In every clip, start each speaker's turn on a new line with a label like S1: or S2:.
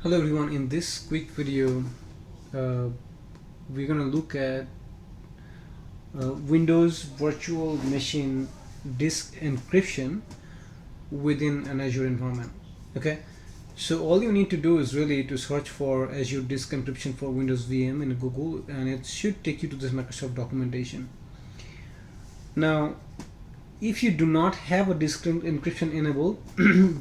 S1: Hello everyone, in this quick video we're going to look at Windows Virtual Machine disk encryption within an Azure environment. Okay, so all you need to do is really to search for Azure disk encryption for Windows VM in Google, and it should take you to this Microsoft documentation. Now if you do not have a disk encryption enabled,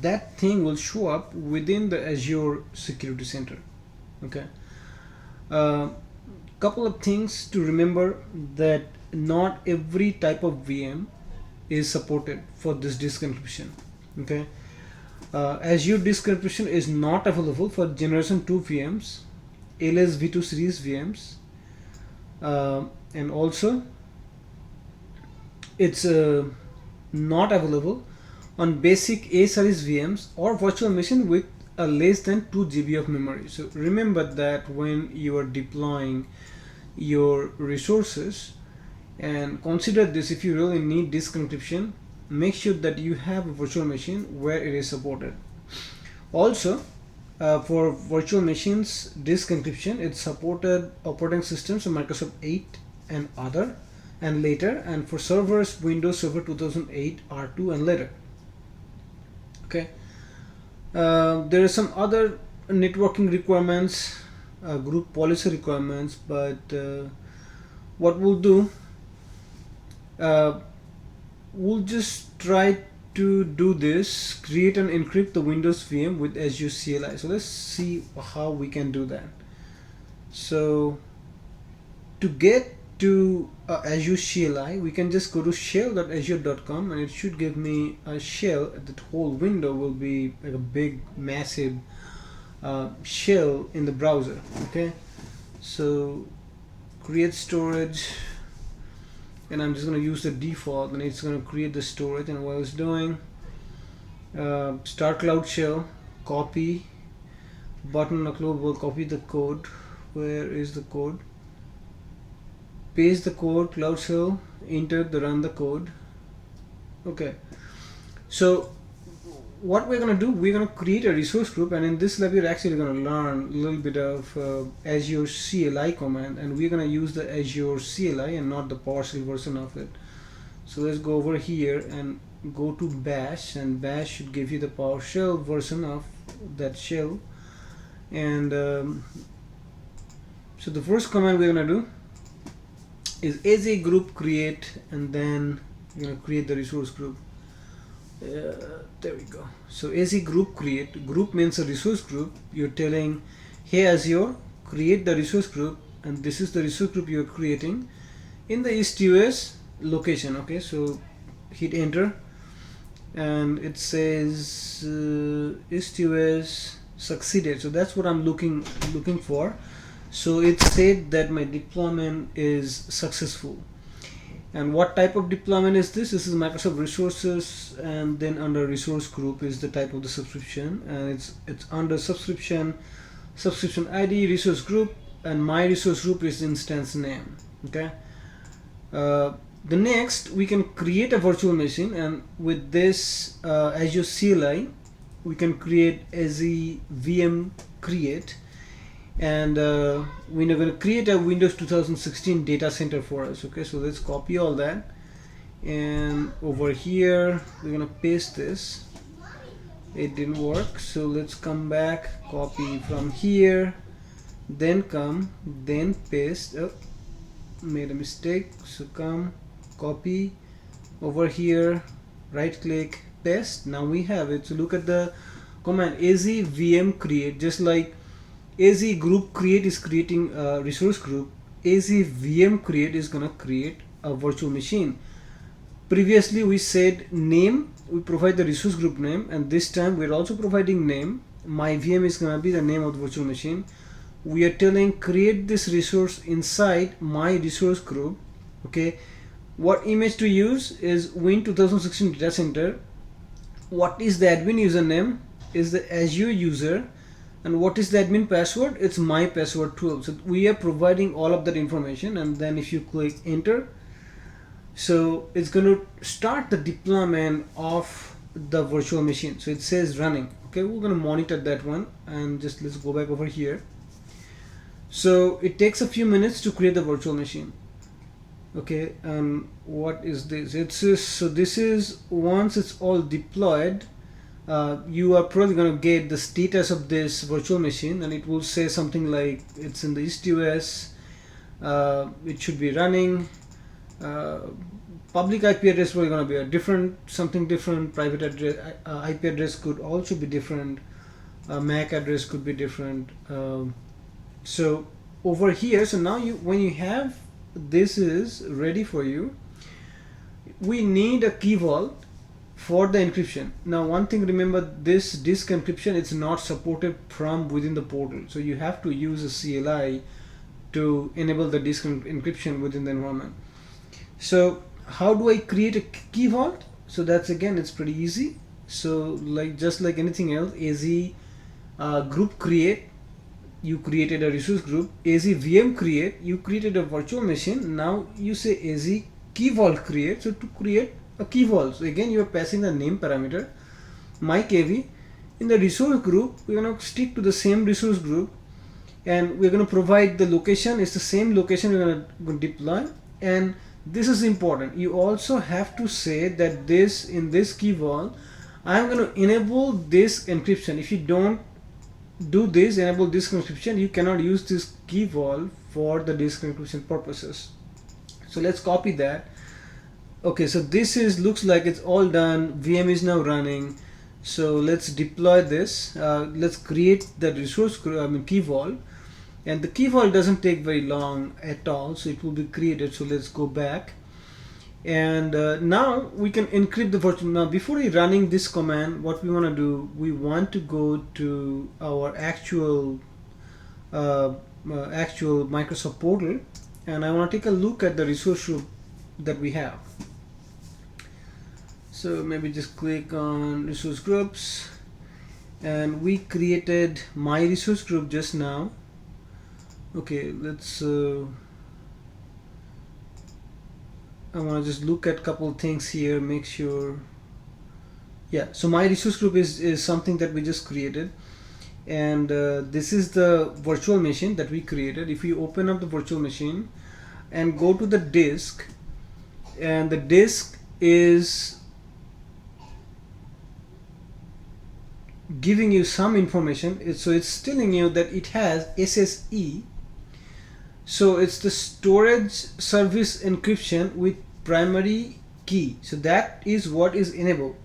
S1: that thing will show up within the Azure Security Center. Okay, couple of things to remember: that not every type of VM is supported for this disk encryption. Okay, Azure disk encryption is not available for generation 2 VMs, LS V2 series VMs, and also it's not available on basic A series VMs or virtual machine with a less than 2 GB of memory. So remember that when you are deploying your resources, and consider this: if you really need disk encryption, make sure that you have a virtual machine where it is supported. Also, for virtual machines disk encryption, it's supported operating systems of Microsoft 8 and other and later, and for servers Windows Server 2008 R2 and later. Okay, there are some other networking requirements, group policy requirements, but what we'll do, we'll just try to do this: create and encrypt the Windows VM with Azure CLI. So let's see how we can do that. So to get to Azure CLI, we can just go to shell.azure.com, and it should give me a shell. That whole window will be like a big massive shell in the browser. Okay, so create storage, and I'm just going to use the default, and it's going to create the storage. And what it's doing, start cloud shell, copy button upload, will copy the code. Where is the code? Paste the code, cloud shell, enter the run the code. Okay, so what we're going to do, we're going to create a resource group, and in this lab we're actually going to learn a little bit of Azure CLI command, and we're going to use the Azure CLI and not the PowerShell version of it. So let's go over here and go to bash, and bash should give you the PowerShell version of that shell. And so the first command we're going to do is AZURE-Group create, and then we're going to create the resource group. There we go. So AZURE-Group create, group means a resource group. You're telling, hey Azure, create the resource group, and this is the resource group you're creating in the eastus location. Okay, so hit enter, and it says eastus succeeded. So that's what I'm looking for. So it said that my deployment is successful. And what type of deployment is this? This is Microsoft Resources, and then under resource group is the type of the subscription, and it's under subscription ID, resource group, and myResourceGroup is instance name. Okay, the next, we can create a virtual machine, and with this Azure CLI we can create AZVM create, and we're going to create a Windows 2016 data center for us. Okay, so let's copy all that, and over here we're going to paste this. It didn't work, so let's come back, copy from here, then come, then paste. Oh, made a mistake. So come, copy over here, right click, paste. Now we have it. So look at the command AZVM create. Just like AZURE-Group create is creating a resource group, AZVM create is gonna create a virtual machine. Previously we said name, we provide the resource group name, and this time we're also providing name. MyVM is gonna be the name of the virtual machine. We are telling create this resource inside myResourceGroup. Okay, what image to use is Win 2016 data center. What is the admin username? Is the Azure user. And what is the admin password? It's my password 12. So we are providing all of that information, and then if you click enter, so it's going to start the deployment of the virtual machine. So it says running. Okay. Okay, we're going to monitor that one, and just let's go back over here. So it takes a few minutes to create the virtual machine. Okay, and what is this? So this is, once it's all deployed, you are probably going to get the status of this virtual machine, and it will say something like it's in the eastus, it should be running, public IP address is going to be a different, something different, private address, IP address could also be different, MAC address could be different. So over here, so now when you have this is ready for you, we need a key vault for the encryption. Now one thing, remember, this disk encryption, it's not supported from within the portal, so you have to use a CLI to enable the disk encryption within the environment. So how do I create a key vault? So that's, again, it's pretty easy. So just like anything else, group create, you created a resource group. VM create, you created a virtual machine. Now you say key vault create, so to create a key vault. So again, you are passing the name parameter, myKV. In the resource group, we're going to stick to the same resource group, and we're going to provide the location. It's the same location we're going to deploy. And this is important, you also have to say that in this key vault, I'm going to enable disk encryption. If you don't do this, enable disk encryption, you cannot use this key vault for the disk encryption purposes. So let's copy that. Okay, so this looks like it's all done. VM is now running. So let's deploy this. Let's create the resource key vault, and the key vault doesn't take very long at all, so it will be created. So let's go back, and now we can encrypt the virtual. Now before running this command, what we want to do, we want to go to our actual Microsoft portal, and I want to take a look at the resource group that we have. So maybe just click on resource groups, and we created myResourceGroup just now. Okay, let's I want to just look at a couple things here, make sure. Yeah, so myResourceGroup is something that we just created, and this is the virtual machine that we created. If you open up the virtual machine and go to the disk, and the disk is giving you some information. So it's telling you that it has SSE, so it's the storage service encryption with primary key. So that is what is enabled,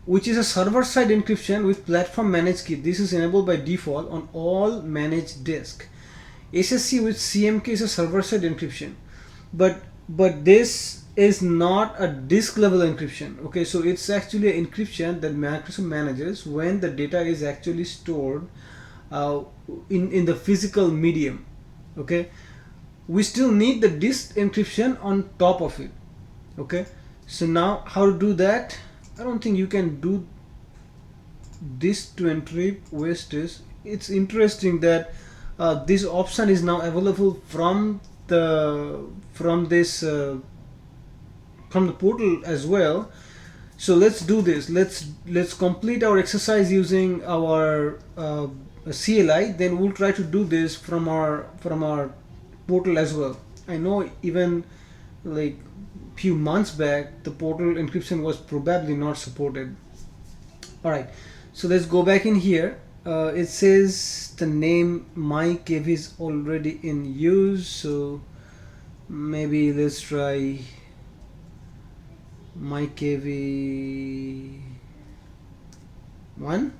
S1: which is a server-side encryption with platform managed key. This is enabled by default on all managed disk. SSE with CMK is a server-side encryption, but this is not a disk level encryption. Okay, so it's actually an encryption that Microsoft manages when the data is actually stored in the physical medium. Okay, we still need the disk encryption on top of it. Okay, so now how to do that? I don't think you can do this to encrypt eastus. It's interesting that this option is now available from the portal as well. So let's do this. Let's complete our exercise using our CLI. Then we'll try to do this from our portal as well. I know even like few months back the portal encryption was probably not supported. All right, so let's go back in here. It says the name myKV is already in use, so maybe let's try myKV 1.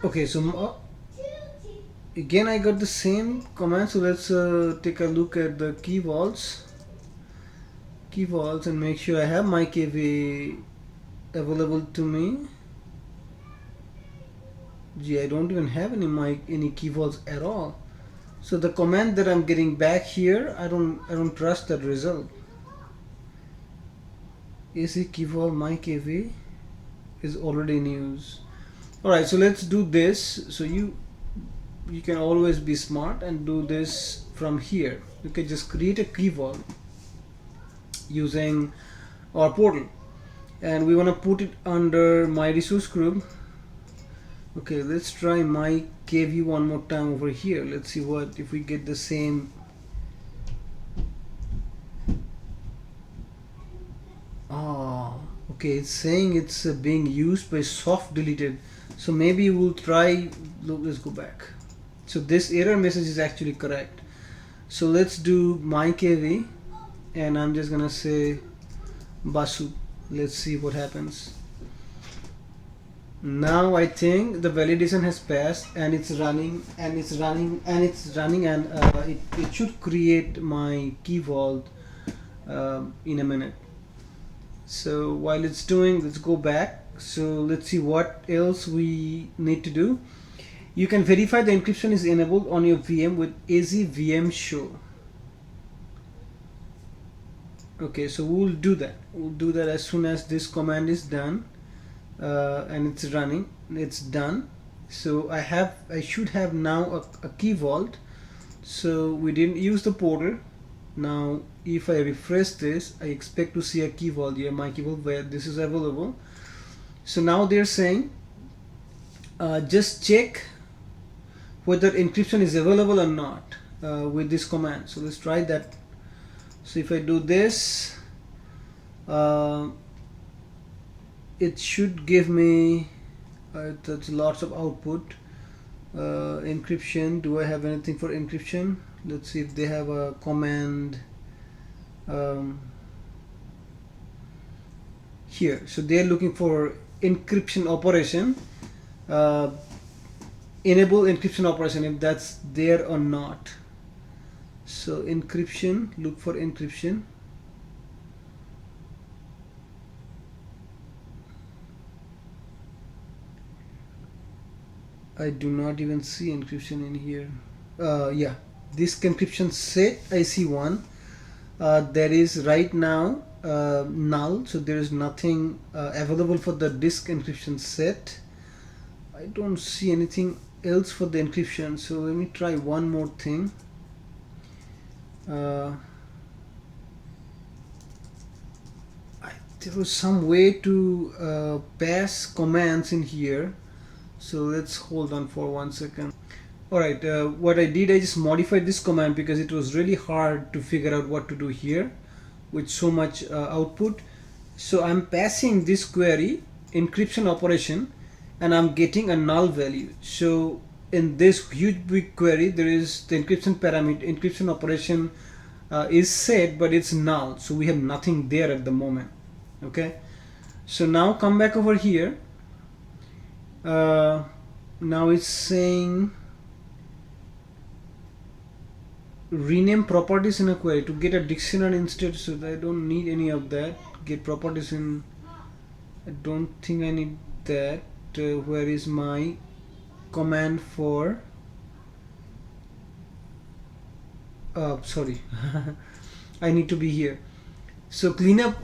S1: Okay, so again I got the same command. So let's take a look at the key vaults and make sure I have myKV available to me. Gee, I don't even have any key vaults at all. So the command that I'm getting back here, I don't trust that result. AC key vault myKV is already in use. All right, so let's do this. So you can always be smart and do this from here. You can just create a key vault, using our portal, and we want to put it under MyResourceGroup. Okay, let's try myKV one more time over here. Let's see what if we get the same. Okay, it's saying it's being used by soft deleted, so maybe we'll try. Let's go back. So this error message is actually correct. So let's do myKV, and I'm just gonna say basu. Let's see what happens. Now I think the validation has passed, and it's running, and it's running, and it's running, and it should create my key vault in a minute. So while it's doing, let's go back. So let's see what else we need to do. You can verify the encryption is enabled on your VM with AZVM show. Okay, so we'll do that. We'll do that as soon as this command is done, and it's running. It's done. So I should have now a key vault. So we didn't use the portal. Now if I refresh this, I expect to see a key vault here, my key vault, where this is available. So now they're saying just check whether encryption is available or not with this command. So let's try that. So if I do this, it should give me that's lots of output. Encryption, do I have anything for encryption? Let's see if they have a command here. So they're looking for encryption operation, enable encryption operation, if that's there or not. So encryption, look for encryption. I do not even see encryption in here. Yeah, disk encryption set, I see one. There is right now null, so there is nothing available for the disk encryption set. I don't see anything else for the encryption, so let me try one more thing. There was some way to pass commands in here, so let's hold on for 1 second. Alright, what I did, I just modified this command because it was really hard to figure out what to do here with so much output. So I'm passing this query encryption operation, and I'm getting a null value. So in this huge big query, there is the encryption parameter, encryption operation is set, but it's null, so we have nothing there at the moment. Okay, so now come back over here. Now it's saying rename properties in a query to get a dictionary instead, so I don't need any of that. Get properties in, I don't think I need that. Where is my command for sorry I need to be here. So clean up,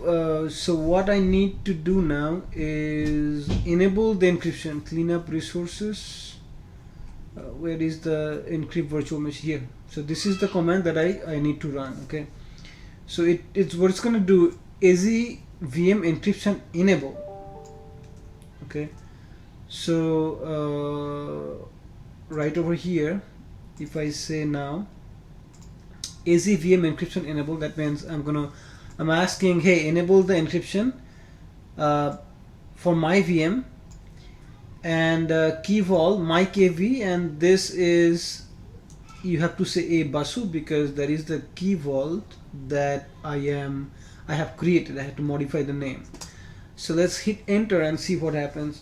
S1: so what I need to do now is enable the encryption, clean up resources. Where is the encrypt virtual machine? Here. So this is the command that I need to run. Okay, so it's what it's going to do, AZVM encryption enable. Okay, so right over here, if I say now AZVM encryption enable, that means I'm asking, hey, enable the encryption for my VM and key vault myKV, and this is, you have to say a basu because that is the key vault that I have created. I have to modify the name. So let's hit enter and see what happens.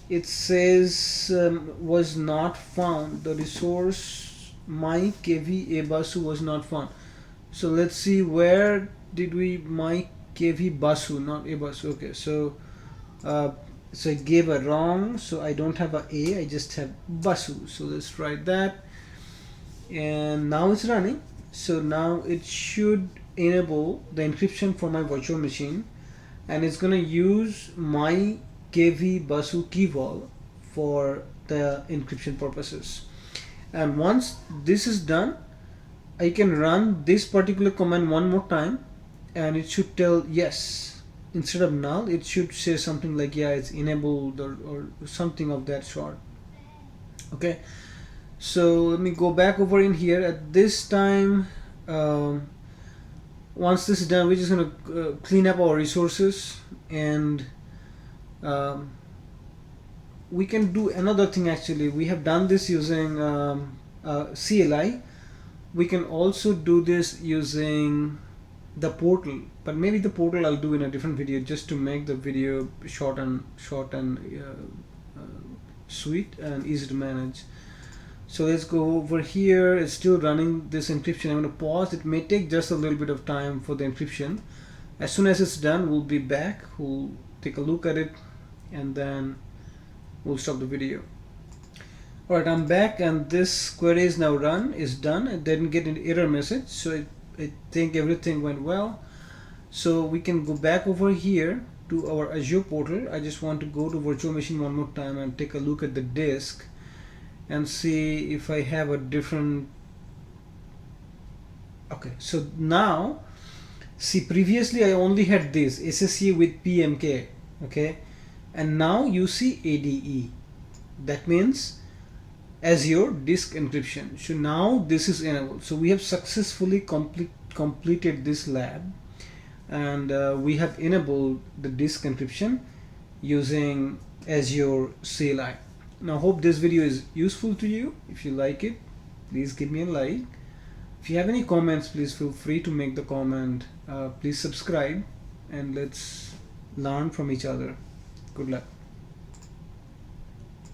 S1: It says was not found. The resource myKV abasu was not found. So let's see, where did we myKV basu, not abasu. Okay, so so I gave a wrong, so I don't have I just have basu. So let's try that, and now it's running. So now it should enable the encryption for my virtual machine, and it's gonna use myKV basu key vault for the encryption purposes. And once this is done, I can run this particular command one more time, and it should tell yes. Instead of null, it should say something like, yeah, it's enabled, or something of that sort. Okay, so let me go back over in here. At this time, once this is done, we're just going to clean up our resources, and we can do another thing. Actually, we have done this using CLI. We can also do this using the portal, but maybe the portal I'll do in a different video, just to make the video short and sweet and easy to manage. So let's go over here. It's still running this encryption. I'm going to pause. It may take just a little bit of time for the encryption. As soon as it's done, we'll be back. We'll take a look at it, and then we'll stop the video. Alright, I'm back, and this query is now done. It didn't get an error message, so I think everything went well. So we can go back over here to our Azure portal. I just want to go to virtual machine one more time and take a look at the disk and see if I have a different. Okay, so now see, previously I only had this SSE with PMK, okay, and now you see ADE. That means Azure disk encryption. So now this is enabled. So we have successfully completed this lab, and we have enabled the disk encryption using Azure CLI. Now, hope this video is useful to you. If you like it, please give me a like. If you have any comments, please feel free to make the comment. Please subscribe, and let's learn from each other. Good luck.